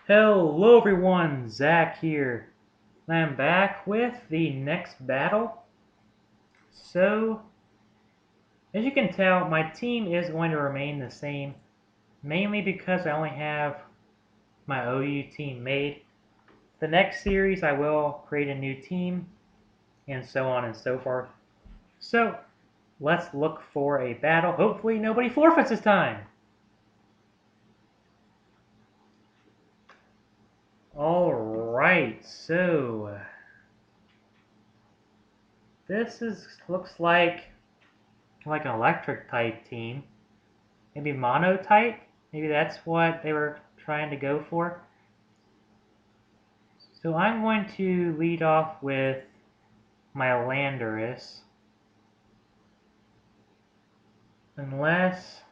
Hello everyone, Zach here. I'm back with the next battle. So, as you can tell, my team is going to remain the same, mainly because I only have my OU team made. The next series I will create a new team, and so on and so forth. So, let's look for a battle. Hopefully nobody forfeits this time. Alright, so looks like an electric type team. Maybe monotype? Maybe that's what they were trying to go for. So I'm going to lead off with my Landorus. Unless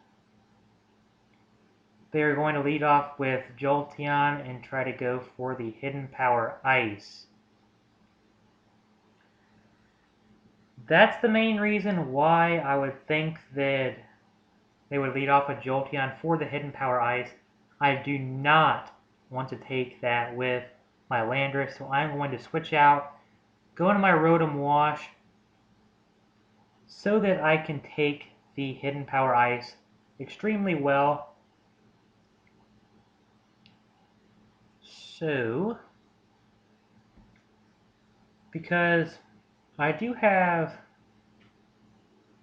they're going to lead off with Jolteon and try to go for the Hidden Power Ice. That's the main reason why I would think that they would lead off with Jolteon for the Hidden Power Ice. I do not want to take that with my Landorus, so I'm going to switch out, go into my Rotom Wash, so that I can take the Hidden Power Ice extremely well. So, because I do have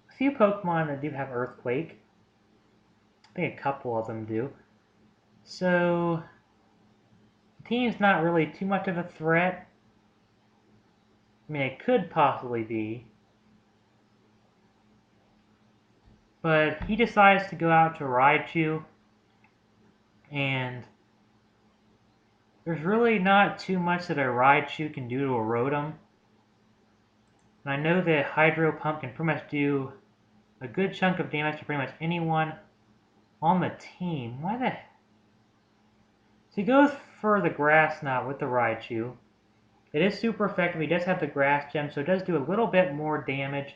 a few Pokemon that do have Earthquake. I think a couple of them do. So, the team's not really too much of a threat. I mean, it could possibly be. But he decides to go out to Raichu, and there's really not too much that a Raichu can do to a Rotom. And I know that Hydro Pump can pretty much do a good chunk of damage to pretty much anyone on the team. Why the... So he goes for the Grass Knot with the Raichu. It is super effective. He does have the Grass Gem, so it does do a little bit more damage,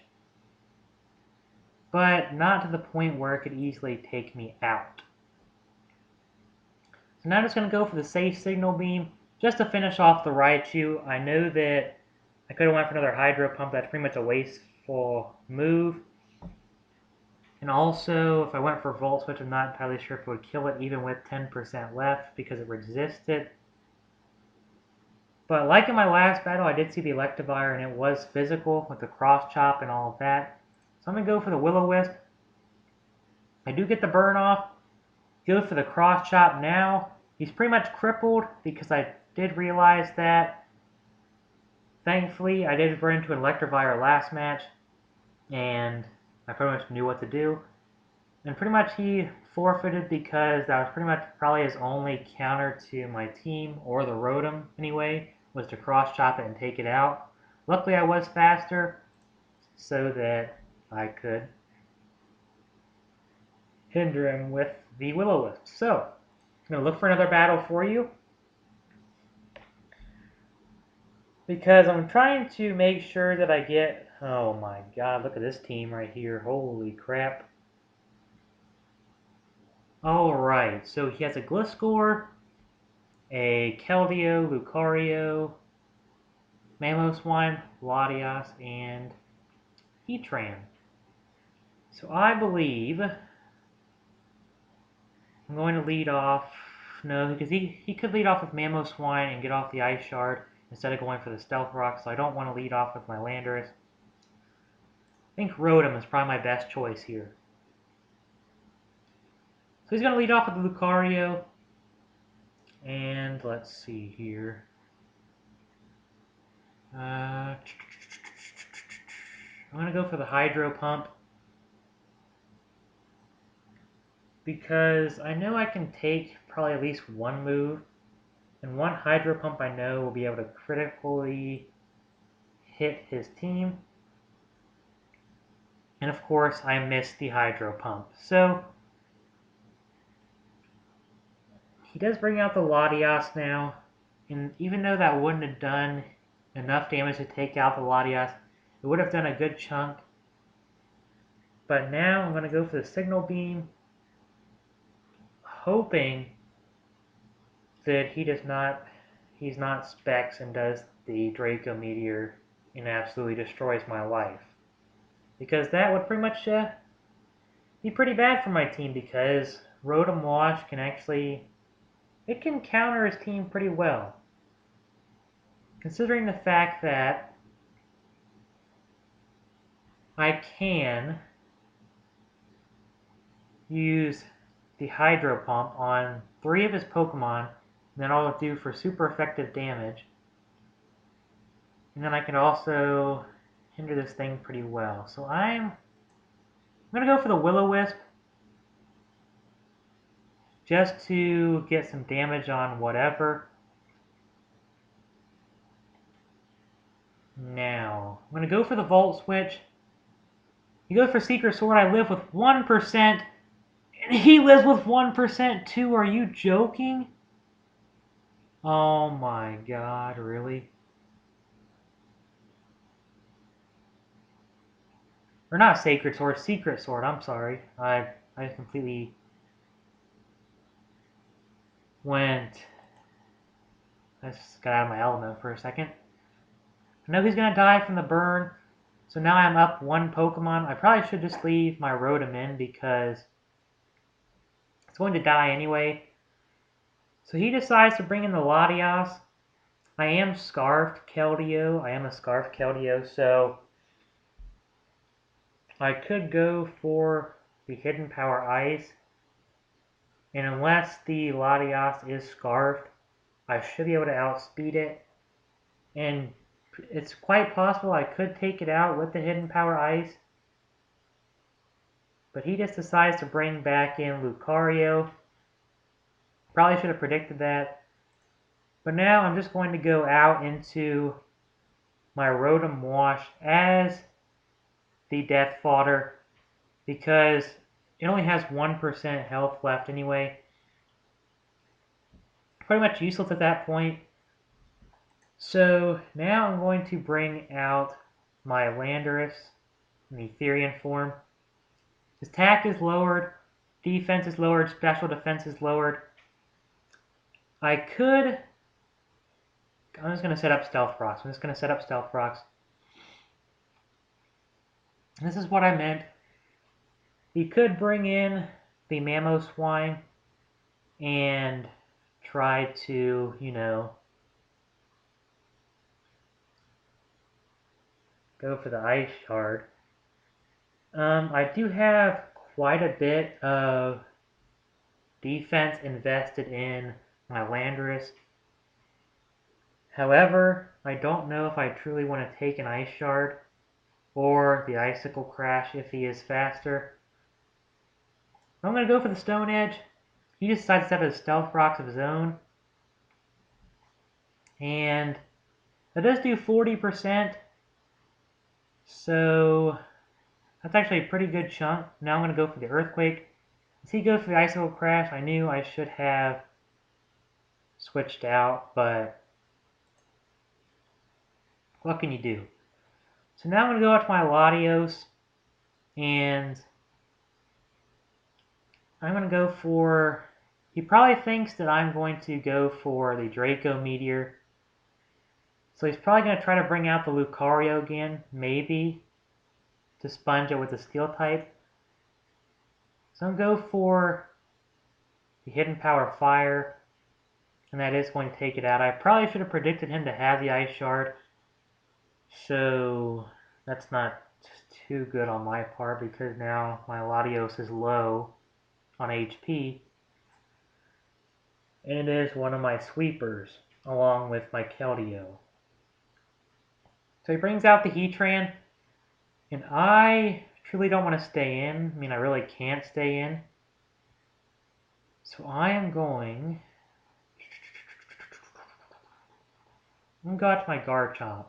but not to the point where it could easily take me out. So now I'm just going to go for the safe Signal Beam just to finish off the Raichu. I know that I could have went for another Hydro Pump. That's pretty much a wasteful move. And also, if I went for Volt Switch, I'm not entirely sure if it would kill it even with 10% left because it resisted. But like in my last battle, I did see the Electivire and it was physical with the Cross Chop and all of that. So I'm going to go for the Will-O-Wisp. I do get the burn off. Go for the Cross Chop now. He's pretty much crippled because I did realize that. Thankfully, I did run into an Electivire last match, and I pretty much knew what to do. And pretty much he forfeited because that was pretty much probably his only counter to my team, or the Rotom anyway, was to Cross Chop it and take it out. Luckily I was faster, so that I could hinder him with the Will-O-Wisp. So, I'm going to look for another battle for you, because I'm trying to make sure that I get... Oh my god, look at this team right here. Holy crap. Alright, so he has a Gliscor, a Keldeo, Lucario, Mamoswine, Latias, and Heatran. So I believe I'm going to lead off... No, because he could lead off with Mamoswine and get off the Ice Shard instead of going for the Stealth Rock, so I don't want to lead off with my Landorus. I think Rotom is probably my best choice here. So he's going to lead off with Lucario. And let's see here. I'm going to go for the Hydro Pump, because I know I can take probably at least one move, and one Hydro Pump I know will be able to critically hit his team. And of course, I missed the Hydro Pump. So, he does bring out the Latias now, and even though that wouldn't have done enough damage to take out the Latias, it would have done a good chunk. But now I'm going to go for the Signal Beam, hoping that he's not Specs and does the Draco Meteor and absolutely destroys my life. Because that would pretty much be pretty bad for my team, because Rotom Wash can actually, it can counter his team pretty well. Considering the fact that I can use the Hydro Pump on 3 of his Pokemon, and then all it'll do for super effective damage. And then I can also hinder this thing pretty well. So I'm going to go for the Will-O-Wisp, just to get some damage on whatever. Now, I'm going to go for the Volt Switch. You go for Secret Sword, I live with 1%, and he lives with 1% too. Are you joking? Oh my god, really? Or not Sacred Sword, Secret Sword, I'm sorry. I completely went... I just got out of my element for a second. I know he's going to die from the burn, so now I'm up 1 Pokemon. I probably should just leave my Rotom in because it's going to die anyway. So he decides to bring in the Latias. I am Scarfed Keldeo. I am a Scarfed Keldeo, so I could go for the Hidden Power Ice. And unless the Latias is Scarfed, I should be able to outspeed it. And it's quite possible I could take it out with the Hidden Power Ice. But he just decides to bring back in Lucario. Probably should have predicted that. But now I'm just going to go out into my Rotom Wash as the Death Fodder, because it only has 1% health left anyway. Pretty much useless at that point. So now I'm going to bring out my Landorus in the Therian form. His attack is lowered, defense is lowered, special defense is lowered. I'm just going to set up Stealth Rocks. This is what I meant. He could bring in the Mamoswine and try to, go for the Ice Shard. I do have quite a bit of defense invested in my Landorus. However, I don't know if I truly want to take an Ice Shard or the Icicle Crash if he is faster. I'm going to go for the Stone Edge. He decides to set his Stealth Rocks of his own. And that does do 40%. So that's actually a pretty good chunk. Now I'm going to go for the Earthquake. As he goes for the Icicle Crash, I knew I should have switched out, but what can you do? So now I'm going to go out to my Latios, and I'm going to go for... He probably thinks that I'm going to go for the Draco Meteor. So he's probably going to try to bring out the Lucario again, maybe, to sponge it with the Steel type. So I'm going to go for the Hidden Power Fire, and that is going to take it out. I probably should have predicted him to have the Ice Shard, so that's not too good on my part, because now my Latios is low on HP, and it is one of my sweepers, along with my Keldeo. So he brings out the Heatran, and I truly don't want to stay in. I mean, I really can't stay in. So I'm going to go out to my Garchomp.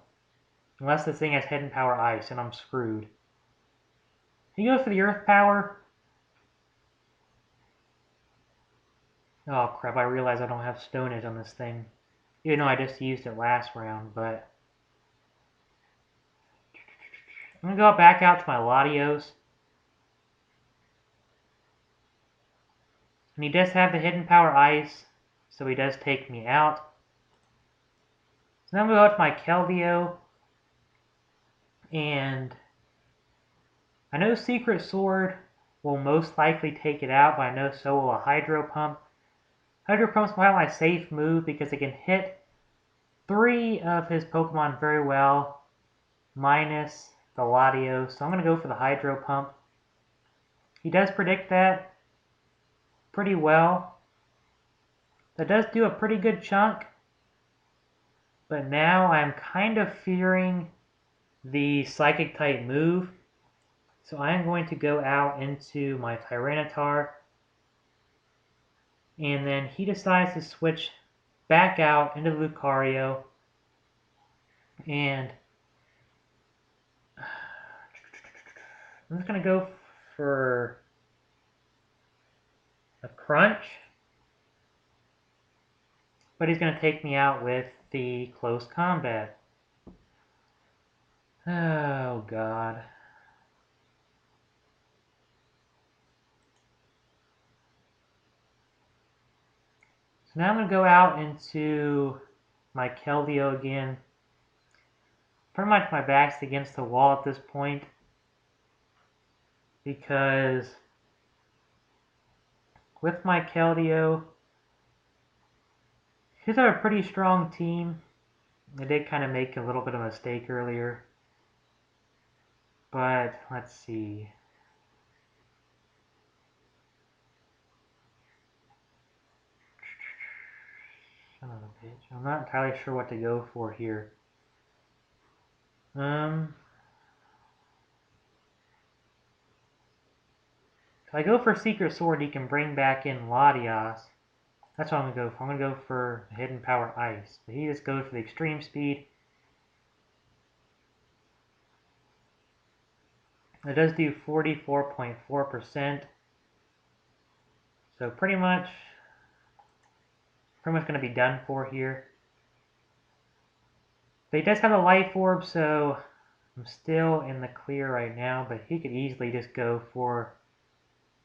Unless this thing has Hidden Power Ice, and I'm screwed. He goes for the Earth Power. Oh crap, I realize I don't have Stone Edge on this thing. Even though I just used it last round, but... I'm going to go back out to my Latios. And he does have the Hidden Power Ice, so he does take me out. So now I'm going to go with my Keldeo, and I know Secret Sword will most likely take it out, but I know so will a Hydro Pump. Hydro Pump's probably my safe move because it can hit 3 of his Pokemon very well, minus the Latios, so I'm going to go for the Hydro Pump. He does predict that pretty well. That does do a pretty good chunk, but now I'm kind of fearing the Psychic type move, so I am going to go out into my Tyranitar, and then he decides to switch back out into the Lucario, and I'm just going to go for a Crunch, but he's going to take me out with the Close Combat. Oh, God. So now I'm going to go out into my Keldeo again. Pretty much my back's against the wall at this point, because with my Keldeo, he's got a pretty strong team. I did kind of make a little bit of a mistake earlier, but let's see. Son of a bitch. I'm not entirely sure what to go for here. If I go for Secret Sword, he can bring back in Latias. That's what I'm going to go for. I'm going to go for Hidden Power Ice. But he just goes for the Extreme Speed. It does do 44.4%. So pretty much going to be done for here. But he does have a Life Orb, so I'm still in the clear right now. But he could easily just go for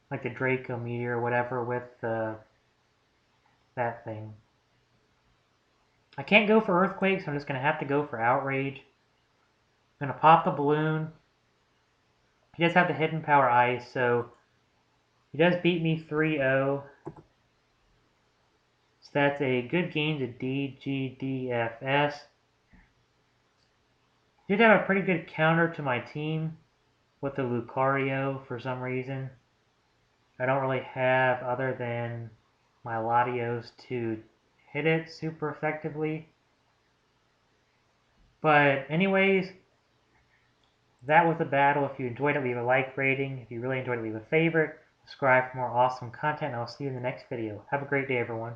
like the Draco Meteor or whatever with that thing. I can't go for Earthquake, so I'm just going to have to go for Outrage. I'm going to pop the balloon. He does have the Hidden Power Ice, so he does beat me 3-0. So that's a good game to DGDFS. Did have a pretty good counter to my team with the Lucario for some reason. I don't really have other than my Latios to hit it super effectively. But anyways, that was the battle. If you enjoyed it, leave a like rating. If you really enjoyed it, leave a favorite. Subscribe for more awesome content, and I'll see you in the next video. Have a great day, everyone.